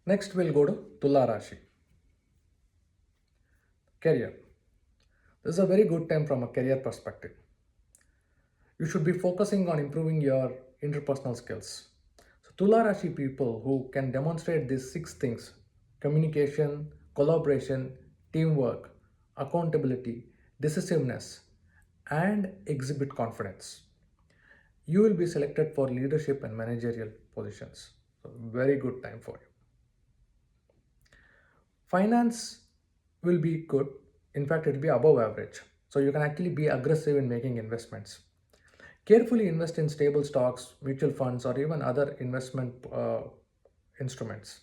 Next, we'll go to Tula Rashi. Career. This is a very good time from a career perspective. You should be focusing on improving your interpersonal skills. So, Tula Rashi people who can demonstrate these six things: communication, collaboration, teamwork, accountability, decisiveness, and exhibit confidence, you will be selected for leadership and managerial positions. So, very good time for you. Finance will be good. In fact, it will be above average. So you can actually be aggressive in making investments. Carefully invest in stable stocks, mutual funds, or even other investment instruments.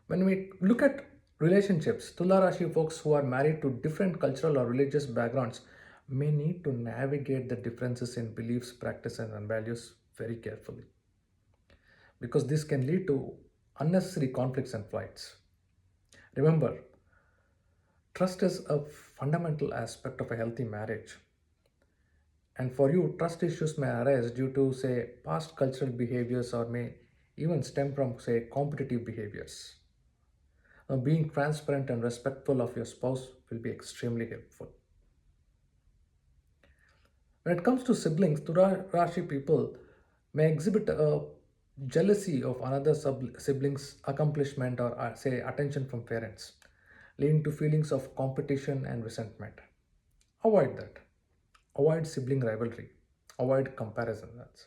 When we look at relationships, Tula Rashi folks who are married to different cultural or religious backgrounds may need to navigate the differences in beliefs, practices, and values very carefully because this can lead to unnecessary conflicts and fights. Remember, trust is a fundamental aspect of a healthy marriage. And for you, trust issues may arise due to, say, past cultural behaviors or may even stem from, say, competitive behaviors. Now, being transparent and respectful of your spouse will be extremely helpful. When it comes to siblings, Tura Rashi people may exhibit a jealousy of another sibling's accomplishment or, say, attention from parents, leading to feelings of competition and resentment. Avoid that. Avoid sibling rivalry. Avoid comparisons.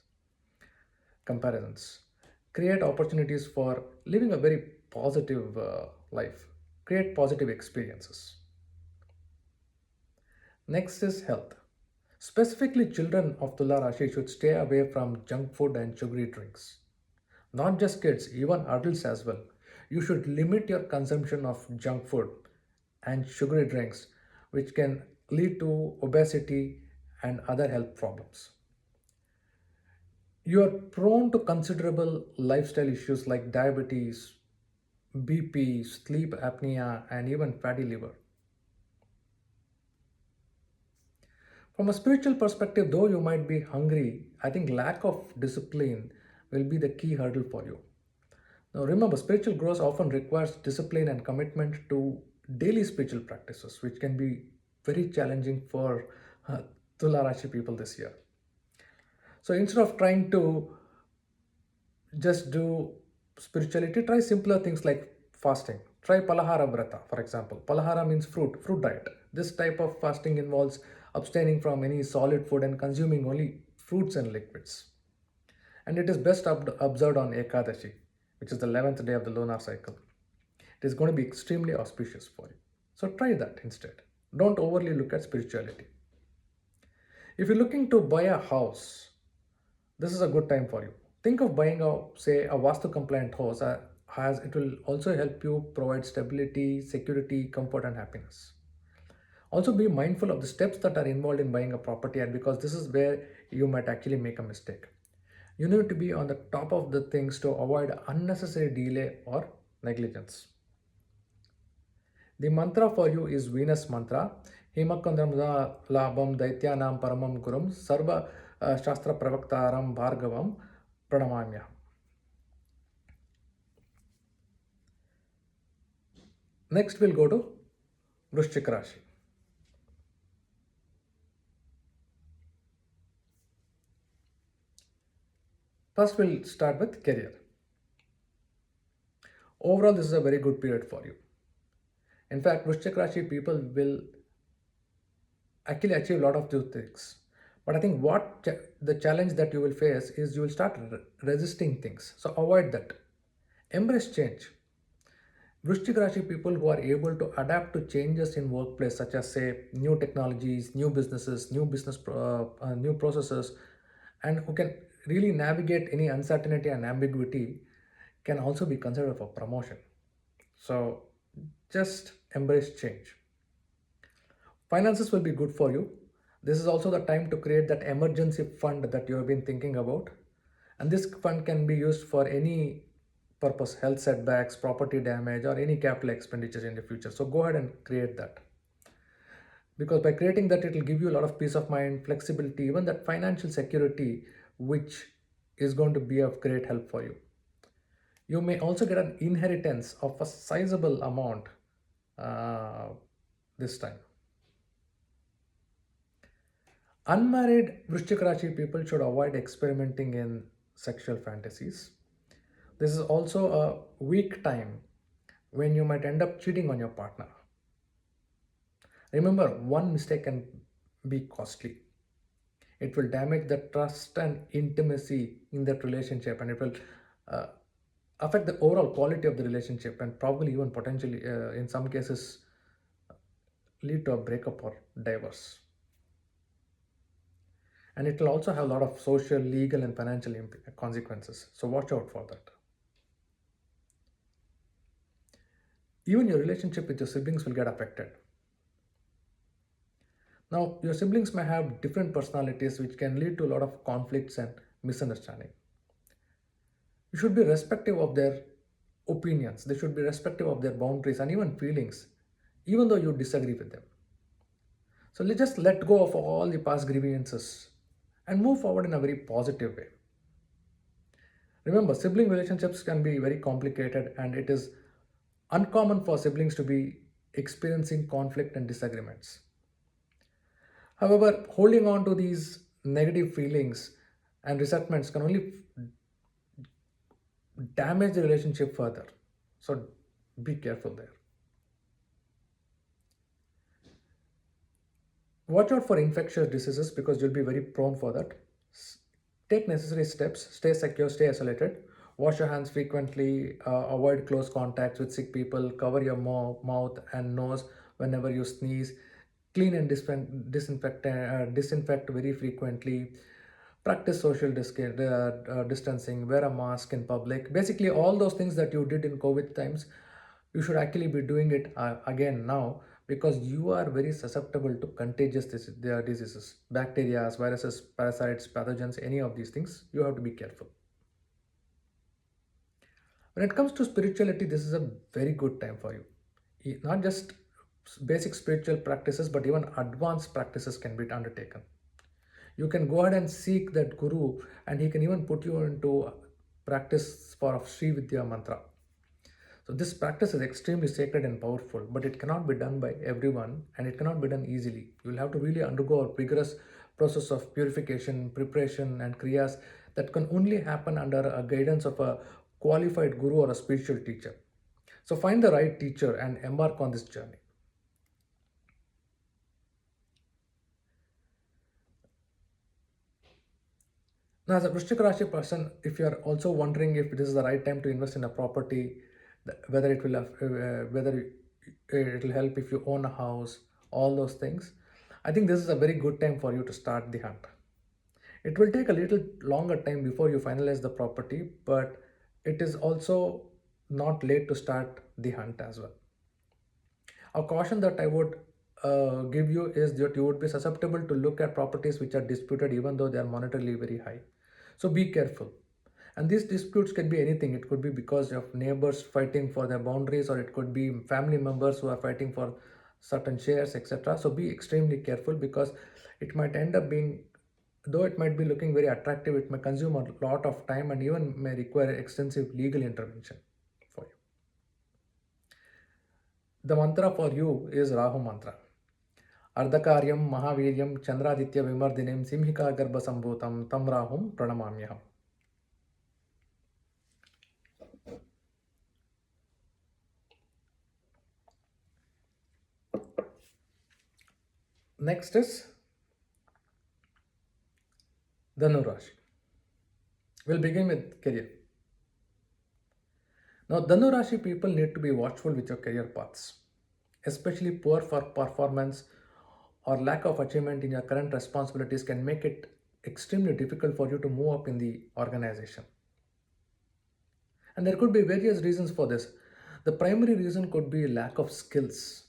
Create opportunities for living a very positive life. Create positive experiences. Next is health. Specifically, children of Tula Rashi should stay away from junk food and sugary drinks. Not just kids, even adults as well. You should limit your consumption of junk food and sugary drinks, which can lead to obesity and other health problems. You are prone to considerable lifestyle issues like diabetes, BP, sleep apnea, and even fatty liver. From a spiritual perspective, though you might be hungry, I think lack of discipline will be the key hurdle for you. Now, remember, spiritual growth often requires discipline and commitment to daily spiritual practices, which can be very challenging for Tula Rashi people this year. So, instead of trying to just do spirituality, try simpler things like fasting. Try palahara vrata, for example. Palahara means fruit diet. This type of fasting involves abstaining from any solid food and consuming only fruits and liquids. And it is best observed on Ekadashi, which is the 11th day of the lunar cycle. It is going to be extremely auspicious for you. So try that instead. Don't overly look at spirituality. If you're looking to buy a house, this is a good time for you. Think of buying a Vastu compliant house, as it will also help you provide stability, security, comfort, and happiness. Also, be mindful of the steps that are involved in buying a property, and because this is where you might actually make a mistake. You need to be on the top of the things to avoid unnecessary delay or negligence. The mantra for you is Venus mantra. Himakundamri'naalaabham daityanam paramam gurum sarva shastra pravaktaram bhargavam pranamaamyaham. Next, we'll go to Vrishchik Rashi. First, we'll start with career. Overall, this is a very good period for you. In fact, Vrishchik Rashi people will actually achieve a lot of those things. But I think the challenge that you will face is you will start resisting things. So avoid that. Embrace change. Vrishchik Rashi people who are able to adapt to changes in workplace, such as, say, new technologies, new businesses, new processes, and who can really navigate any uncertainty and ambiguity, can also be considered for promotion. So just embrace change. Finances will be good for you. This is also the time to create that emergency fund that you have been thinking about. And this fund can be used for any purpose: health setbacks, property damage, or any capital expenditures in the future. So go ahead and create that. Because by creating that, it will give you a lot of peace of mind, flexibility, even that financial security, which is going to be of great help for you. You may also get an inheritance of a sizable amount uh, this time. Unmarried Vrishchik Rashi people should avoid experimenting in sexual fantasies. This is also a weak time when you might end up cheating on your partner. Remember, one mistake can be costly. It will damage the trust and intimacy in that relationship, and it will uh, affect the overall quality of the relationship, and probably even potentially, in some cases, lead to a breakup or divorce. And it will also have a lot of social, legal, and financial consequences. So watch out for that. Even your relationship with your siblings will get affected. Now, your siblings may have different personalities, which can lead to a lot of conflicts and misunderstanding. You should be respectful of their opinions, they should be respectful of their boundaries and even feelings, even though you disagree with them. So let's just let go of all the past grievances and move forward in a very positive way. Remember, sibling relationships can be very complicated, and it is uncommon for siblings to be experiencing conflict and disagreements. However, holding on to these negative feelings and resentments can only damage the relationship further. So be careful there. Watch out for infectious diseases because you'll be very prone for that. Take necessary steps, stay secure, stay isolated. Wash your hands frequently, avoid close contacts with sick people, cover your mouth and nose whenever you sneeze, clean and disinfect very frequently, practice social distancing, wear a mask in public. Basically, all those things that you did in COVID times, you should actually be doing it again now, because you are very susceptible to contagious diseases, bacteria, viruses, parasites, pathogens, any of these things. You have to be careful. When it comes to spirituality, this is a very good time for you. Not just basic spiritual practices, but even advanced practices can be undertaken. You can go ahead and seek that guru, and he can even put you into practice for Sri Vidya mantra. So this practice is extremely sacred and powerful, but it cannot be done by everyone, and it cannot be done easily. You will have to really undergo a rigorous process of purification, preparation, and kriyas that can only happen under a guidance of a qualified guru or a spiritual teacher. So find the right teacher and embark on this journey. Now, as a Vrishchik Rashi person, if you are also wondering if this is the right time to invest in a property, whether it will whether it will help if you own a house, all those things, I think this is a very good time for you to start the hunt. It will take a little longer time before you finalize the property, but it is also not late to start the hunt as well. A caution that I would give you is that you would be susceptible to look at properties which are disputed even though they are monetarily very high. So be careful. And these disputes can be anything. It could be because of neighbors fighting for their boundaries, or it could be family members who are fighting for certain shares, etc. So be extremely careful, because it might end up being, though it might be looking very attractive, it may consume a lot of time and even may require extensive legal intervention for you. The mantra for you is Rahu mantra. Ardhakaryam Mahaviryam Chandraditya Vimardinim Simhika Tam Rahum Pranamaamyaham. Next is Dhanu Rashi. We'll begin with career. Now, Dhanu Rashi people need to be watchful with your career paths, especially poor for performance or lack of achievement in your current responsibilities can make it extremely difficult for you to move up in the organization. And there could be various reasons for this. The primary reason could be lack of skills,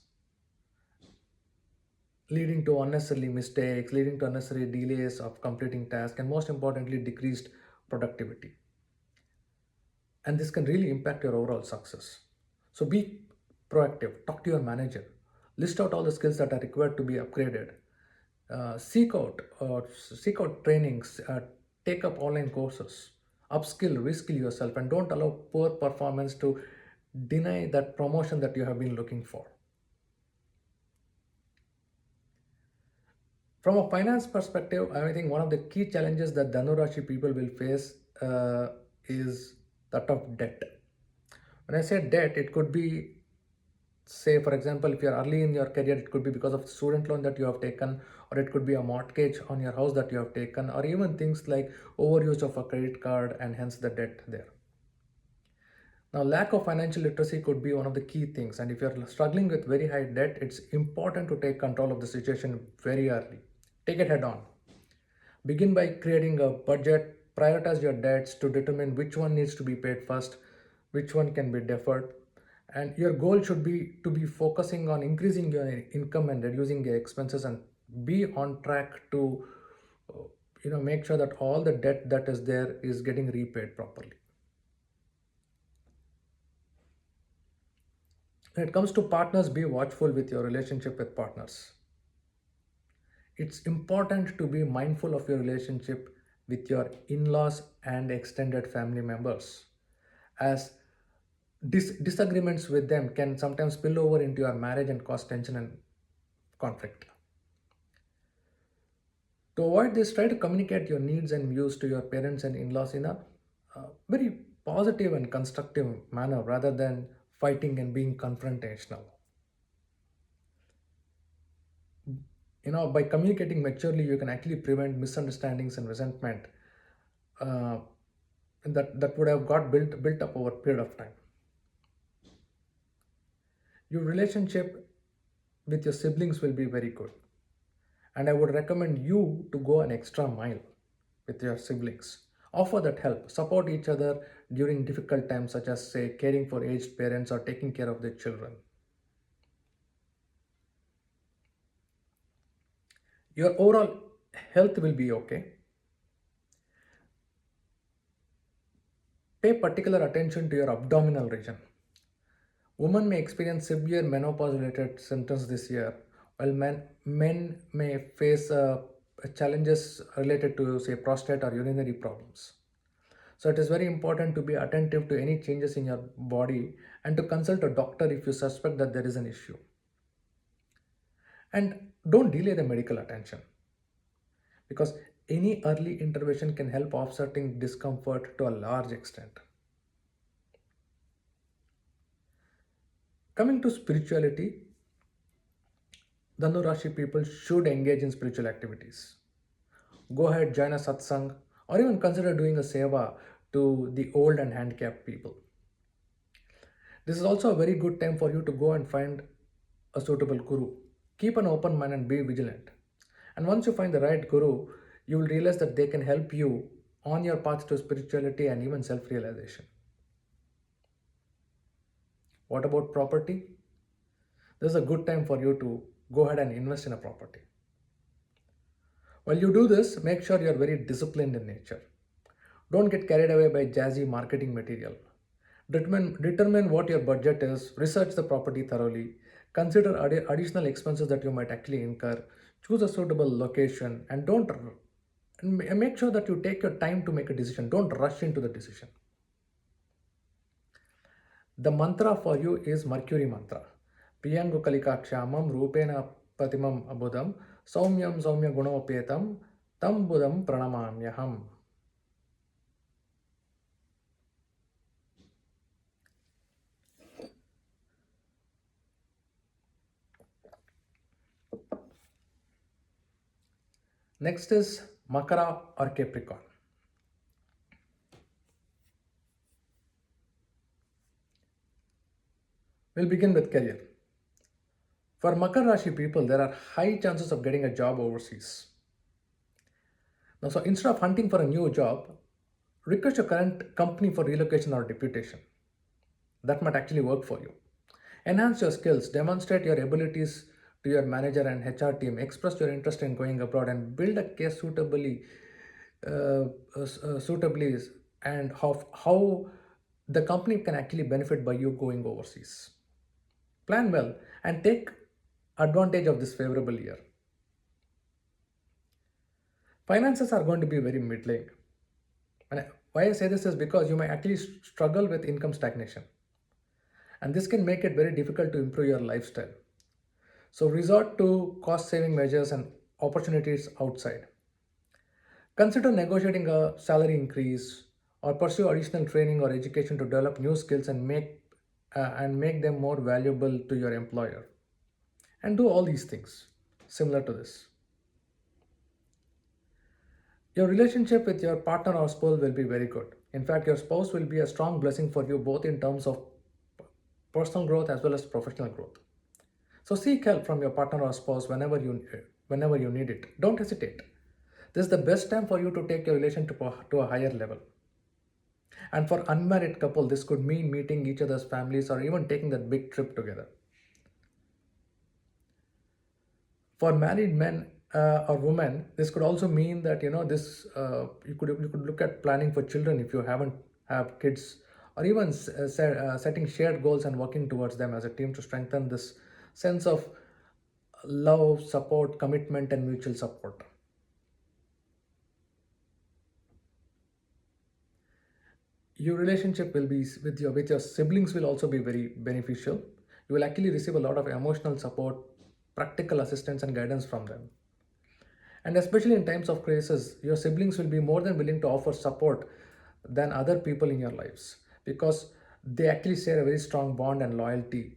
leading to unnecessary mistakes, leading to unnecessary delays of completing tasks, and most importantly, decreased productivity. And this can really impact your overall success. So be proactive, talk to your manager, list out all the skills that are required to be upgraded, seek out trainings, take up online courses, Upskill, reskill yourself, and don't allow poor performance to deny that promotion that you have been looking for. From a finance perspective, I think one of the key challenges that Dhanurashi people will face is that of debt. When I say debt, it could be, say, for example, if you're early in your career, it could be because of student loan that you have taken, or it could be a mortgage on your house that you have taken, or even things like overuse of a credit card and hence the debt there. Now, lack of financial literacy could be one of the key things. And if you're struggling with very high debt, it's important to take control of the situation very early. Take it head on. Begin by creating a budget, prioritize your debts to determine which one needs to be paid first, which one can be deferred. And your goal should be to be focusing on increasing your income and reducing your expenses, and be on track to make sure that all the debt that is there is getting repaid properly. When it comes to partners, be watchful with your relationship with partners. It's important to be mindful of your relationship with your in-laws and extended family members, as disagreements with them can sometimes spill over into your marriage and cause tension and conflict. To avoid this, try to communicate your needs and views to your parents and in-laws in a very positive and constructive manner rather than fighting and being confrontational. By communicating maturely, you can actually prevent misunderstandings and resentment uh, that would have got built up over a period of time. Your relationship with your siblings will be very good, and I would recommend you to go an extra mile with your siblings. Offer that help, support each other during difficult times, such as, say, caring for aged parents or taking care of their children. Your overall health will be okay. Pay particular attention to your abdominal region. Women may experience severe menopause related symptoms this year, while men may face challenges related to, say, prostate or urinary problems. So, it is very important to be attentive to any changes in your body and to consult a doctor if you suspect that there is an issue. And don't delay the medical attention, because any early intervention can help offsetting discomfort to a large extent. Coming to spirituality, Dhanu Rashi people should engage in spiritual activities. Go ahead, join a satsang, or even consider doing a seva to the old and handicapped people. This is also a very good time for you to go and find a suitable guru. Keep an open mind and be vigilant. And once you find the right guru, you will realize that they can help you on your path to spirituality and even self realization. What about property? This is a good time for you to go ahead and invest in a property. While you do this, make sure you are very disciplined in nature. Don't get carried away by jazzy marketing material. Determine what your budget is, research the property thoroughly, consider additional expenses that you might actually incur, choose a suitable location, and make sure that you take your time to make a decision. Don't rush into the decision. The mantra for you is Mercury mantra. priyangukalikaashyaamam roopenaapratimam budham saumyam gunopetam tam budham pranamaamyaham. Next is Makara or Capricorn. We'll begin with career. For Makar Rashi people, there are high chances of getting a job overseas. Now, so instead of hunting for a new job, request your current company for relocation or deputation. That might actually work for you. Enhance your skills, demonstrate your abilities to your manager and HR team, express your interest in going abroad, and build a case suitably, and how the company can actually benefit by you going overseas. Plan well and take advantage of this favorable year. Finances are going to be very middling. Why I say this is because you may actually struggle with income stagnation, and this can make it very difficult to improve your lifestyle. So resort to cost saving measures and opportunities outside. Consider negotiating a salary increase or pursue additional training or education to develop new skills and make them more valuable to your employer. And do all these things similar to this. Your relationship with your partner or spouse will be very good. In fact, your spouse will be a strong blessing for you both in terms of personal growth as well as professional growth. So seek help from your partner or spouse whenever you need it. Don't hesitate. This is the best time for you to take your relationship to a higher level. And for unmarried couple, this could mean meeting each other's families or even taking that big trip together. For married men or women, this could also mean that this you could look at planning for children if you haven't have kids, or even setting shared goals and working towards them as a team to strengthen this sense of love, support, commitment, and mutual support. Your relationship will be with your siblings will also be very beneficial. You will actually receive a lot of emotional support, practical assistance, and guidance from them. And especially in times of crisis, your siblings will be more than willing to offer support than other people in your lives, because they actually share a very strong bond and loyalty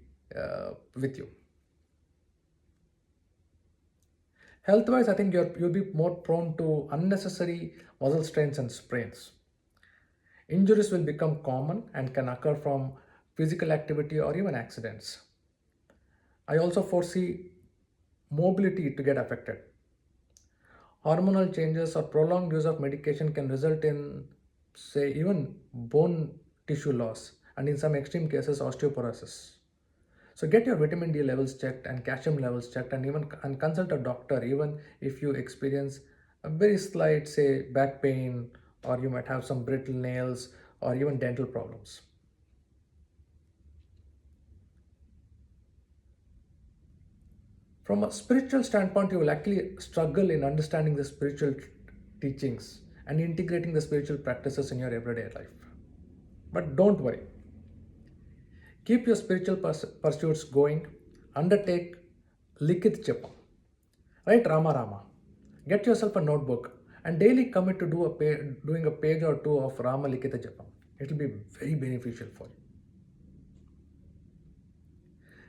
with you. Health wise, I think you'll be more prone to unnecessary muscle strains and sprains. Injuries will become common and can occur from physical activity or even accidents. I also foresee mobility to get affected. Hormonal changes or prolonged use of medication can result in, say, even bone tissue loss, and in some extreme cases, osteoporosis. So get your vitamin D levels checked and calcium levels checked, and even consult a doctor even if you experience a very slight, say, back pain, or you might have some brittle nails or even dental problems. From a spiritual standpoint, you will actually struggle in understanding the spiritual teachings and integrating the spiritual practices in your everyday life. But don't worry. Keep your spiritual pursuits going. Undertake Likit Japam. Write Rama Rama. Get yourself a notebook and daily commit to doing a page or two of Rama Likita Japam. It will be very beneficial for you.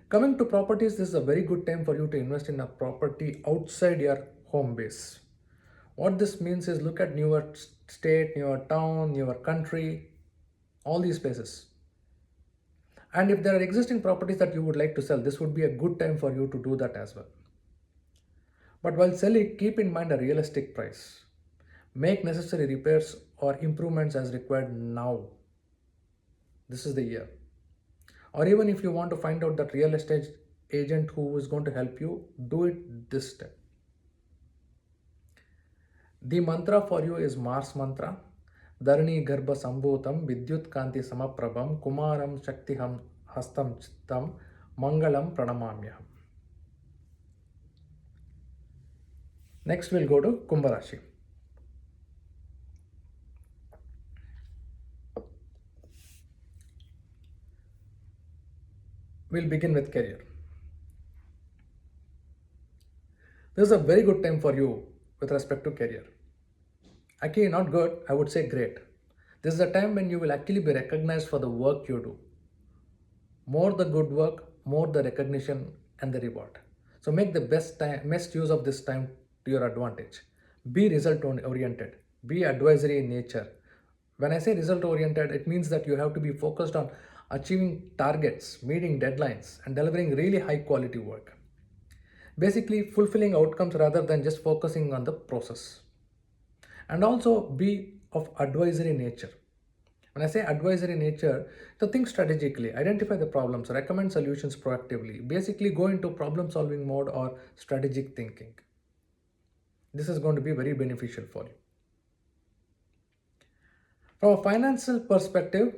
Coming to properties, this is a very good time for you to invest in a property outside your home base. What this means is look at newer state, newer town, newer country, all these places. And if there are existing properties that you would like to sell, this would be a good time for you to do that as well. But while selling, keep in mind a realistic price. Make necessary repairs or improvements as required now. This is the year. Or even if you want to find out that real estate agent who is going to help you, do it this time. The mantra for you is Mars mantra. dharaneegarbhasambhootam, vidyutkaantisamaprabham, kumaaram, shaktihastam, mangalam, pranamaamyaham. Next we'll go to Tula Rashi. We'll begin with career. This is a very good time for you with respect to career. Actually, not good, I would say great. This is a time when you will actually be recognized for the work you do. More the good work, more the recognition and the reward. So make the best use of this time to your advantage. Be result oriented. Be advisory in nature. When I say result oriented, it means that you have to be focused on achieving targets, meeting deadlines, and delivering really high quality work. Basically, fulfilling outcomes rather than just focusing on the process. And also be of advisory nature. When I say advisory nature, to think strategically, identify the problems, recommend solutions proactively, basically go into problem solving mode or strategic thinking. This is going to be very beneficial for you. From a financial perspective,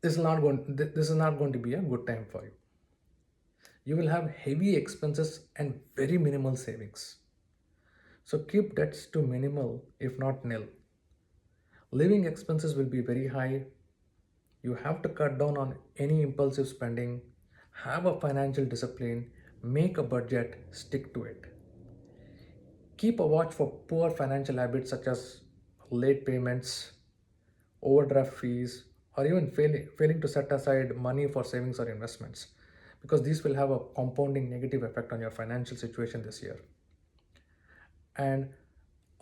this is not going to be a good time for you. You will have heavy expenses and very minimal savings. So keep debts to minimal, if not nil. Living expenses will be very high. You have to cut down on any impulsive spending, have a financial discipline, make a budget, stick to it. Keep a watch for poor financial habits such as late payments, overdraft fees, or even failing to set aside money for savings or investments, because these will have a compounding negative effect on your financial situation this year. And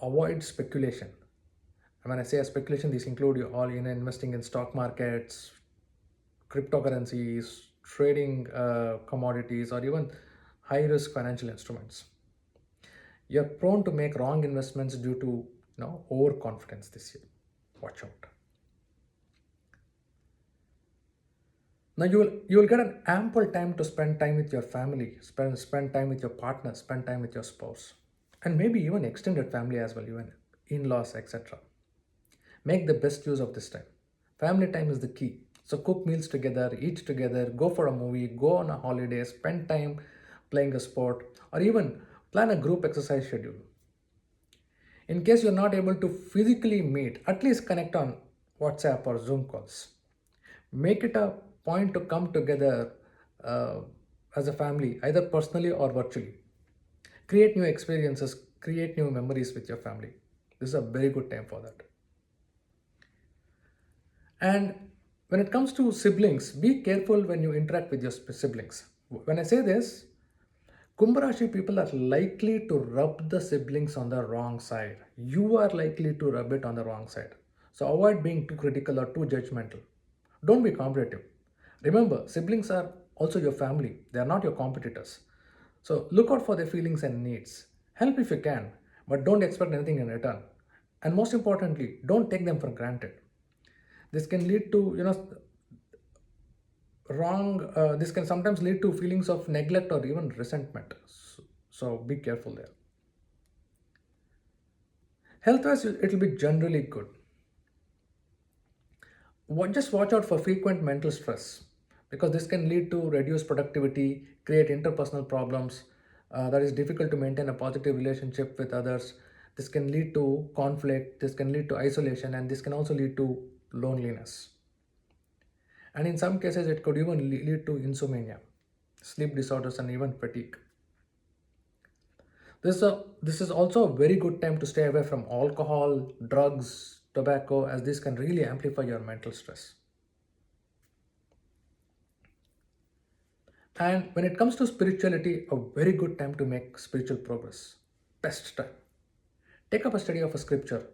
avoid speculation. And when I say a speculation, these include you all in investing in stock markets, cryptocurrencies, trading commodities, or even high risk financial instruments. You're prone to make wrong investments due to overconfidence this year. Watch out. Now you will get an ample time to spend time with your family, spend time with your partner, spend time with your spouse, and maybe even extended family as well, even in-laws, etc. Make the best use of this time. Family time is the key. So cook meals together, eat together, go for a movie, go on a holiday, spend time playing a sport, or even plan a group exercise schedule. In case you're not able to physically meet, at least connect on WhatsApp or Zoom calls. Make it a point to come together uh, as a family, either personally or virtually. Create new experiences, create new memories with your family. This is a very good time for that. And when it comes to siblings, be careful when you interact with your siblings. When I say this, Kumbh Rashi people are likely to rub the siblings on the wrong side. You are likely to rub it on the wrong side. So avoid being too critical or too judgmental. Don't be competitive. Remember, siblings are also your family. They are not your competitors. So look out for their feelings and needs. Help if you can, but don't expect anything in return. And most importantly, don't take them for granted. This can lead to wrong. This can sometimes lead to feelings of neglect or even resentment. So be careful there. Health wise, it will be generally good. Just watch out for frequent mental stress, because this can lead to reduced productivity, create interpersonal problems. That is difficult to maintain a positive relationship with others. This can lead to conflict, this can lead to isolation, and this can also lead to loneliness. And in some cases, it could even lead to insomnia, sleep disorders, and even fatigue. This is also a very good time to stay away from alcohol, drugs, tobacco, as this can really amplify your mental stress. And when it comes to spirituality, a very good time to make spiritual progress. Best time. Take up a study of a scripture.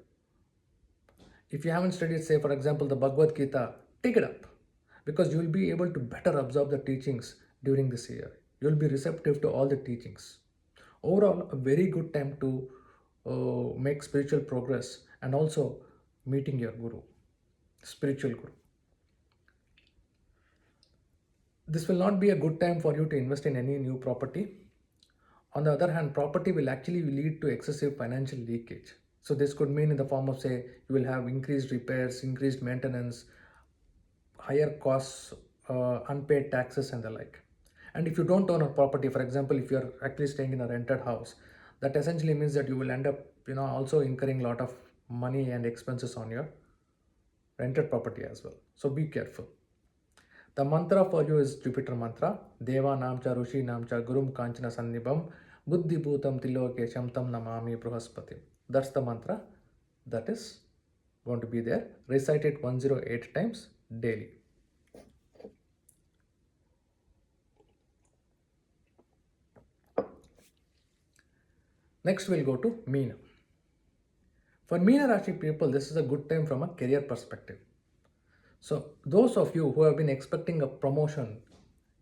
If you haven't studied, say, for example, the Bhagavad Gita, take it up, because you will be able to better absorb the teachings during this year. You will be receptive to all the teachings. Overall, a very good time to make spiritual progress, and also meeting your guru, spiritual guru. This will not be a good time for you to invest in any new property. On the other hand, property will actually lead to excessive financial leakage. So this could mean in the form of, say, you will have increased repairs, increased maintenance, higher costs, unpaid taxes, and the like. And if you don't own a property, for example, if you're actually staying in a rented house, that essentially means that you will end up, also incurring a lot of money and expenses on your rented property as well. So be careful. The mantra for you is Jupiter mantra. Devanam cha ri'sheenaam cha gurum kanchana sannibham buddhi bhutam tilokesham tam namaami bri'haspatim. That's the mantra that is going to be there. Recite it 108 times daily. Next, we'll go to Meena. For Meena Rashi people, this is a good time from a career perspective. So those of you who have been expecting a promotion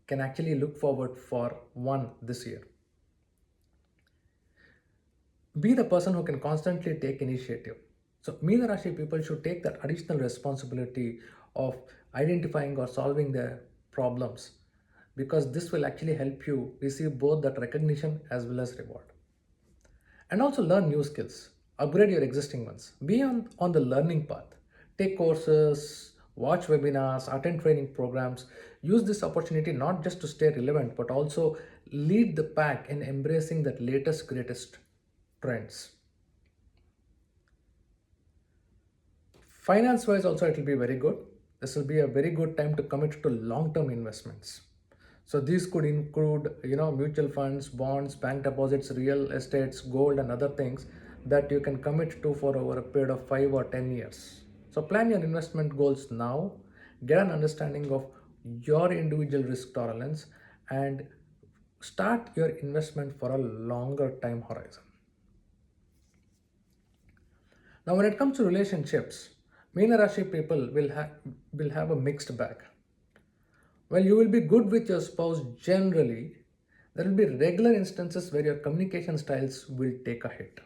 can actually look forward for one this year. Be the person who can constantly take initiative. So Meena Rashi people should take that additional responsibility of identifying or solving their problems, because this will actually help you receive both that recognition as well as reward. And also learn new skills, upgrade your existing ones, be on the learning path, take courses, watch webinars, attend training programs. Use this opportunity not just to stay relevant, but also lead the pack in embracing that latest greatest trends. Finance wise also it will be very good. This will be a very good time to commit to long term investments. So these could include, mutual funds, bonds, bank deposits, real estates, gold, and other things that you can commit to for over a period of 5 or 10 years. So plan your investment goals now, get an understanding of your individual risk tolerance, and start your investment for a longer time horizon. Now, when it comes to relationships, Meena Rashi people will have a mixed bag. Well, you will be good with your spouse generally. There will be regular instances where your communication styles will take a hit.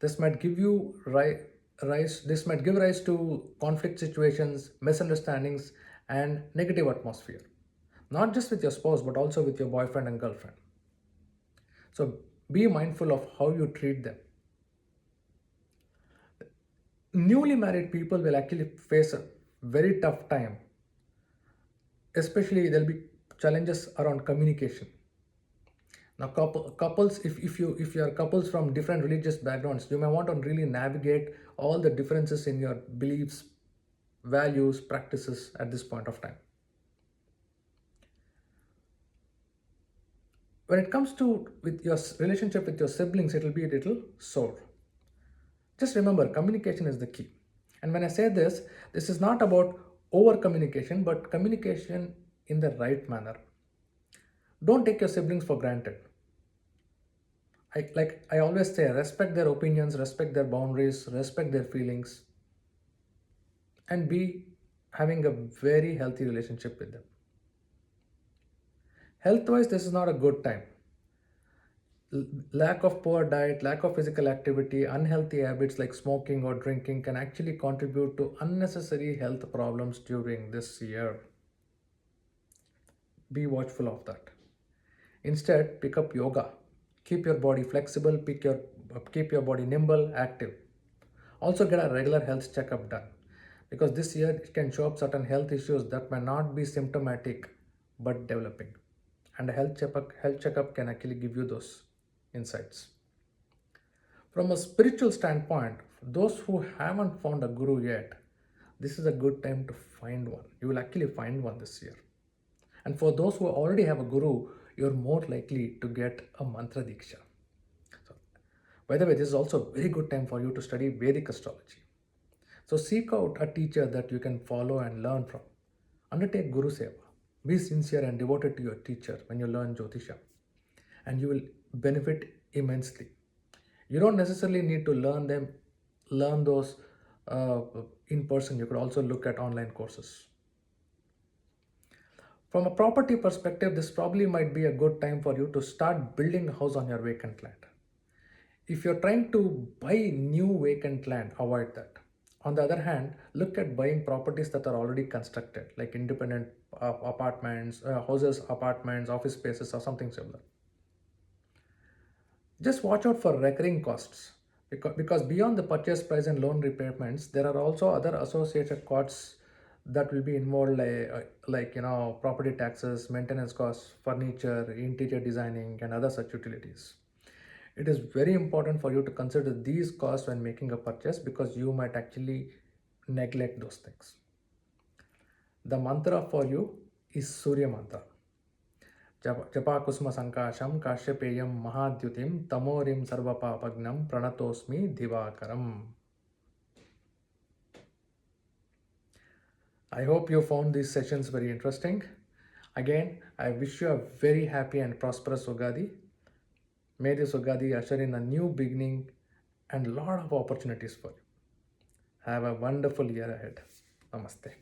This might give you rise. This might give rise to conflict situations, misunderstandings, and negative atmosphere. Not just with your spouse, but also with your boyfriend and girlfriend. So be mindful of how you treat them. Newly married people will actually face a very tough time, especially there'll be challenges around communication. Now couples, if you are couples from different religious backgrounds, you may want to really navigate all the differences in your beliefs, values, practices at this point of time. When it comes to with your relationship with your siblings, it will be a little sore. Just remember, communication is the key. And when I say this, this is not about over communication, but communication in the right manner. Don't take your siblings for granted. I always say, respect their opinions, respect their boundaries, respect their feelings, and be having a very healthy relationship with them. Health wise, this is not a good time. Lack of poor diet, lack of physical activity, unhealthy habits like smoking or drinking can actually contribute to unnecessary health problems during this year. Be watchful of that. Instead, pick up yoga. Keep your body flexible, keep your body nimble, active. Also get a regular health checkup done, because this year it can show up certain health issues that may not be symptomatic but developing. And a health checkup can actually give you those insights. From a spiritual standpoint, those who haven't found a guru yet, this is a good time to find one. You will actually find one this year. And for those who already have a guru, you're more likely to get a mantra diksha. So, by the way, this is also a very good time for you to study Vedic astrology. So seek out a teacher that you can follow and learn from. Undertake Guru Seva. Be sincere and devoted to your teacher when you learn Jyotisha, and you will benefit immensely. You don't necessarily need to learn those in person. You could also look at online courses. From a property perspective, this probably might be a good time for you to start building a house on your vacant land. If you're trying to buy new vacant land, avoid that. On the other hand, look at buying properties that are already constructed, like independent apartments, houses, apartments, office spaces, or something similar. Just watch out for recurring costs, because beyond the purchase price and loan repayments, there are also other associated costs that will be involved, like property taxes, maintenance costs, furniture, interior designing, and other such utilities. It is very important for you to consider these costs when making a purchase, because you might actually neglect those things. The mantra for you is Surya mantra. Japaakusumasankaasham, kaashyapeyam, mahaadyutim, tamo'rim, sarvapaapaghnam, pranato'smi, divaakaram. I hope you found these sessions very interesting. Again, I wish you a very happy and prosperous Ugadi. May this Ugadi usher in a new beginning and a lot of opportunities for you. Have a wonderful year ahead. Namaste.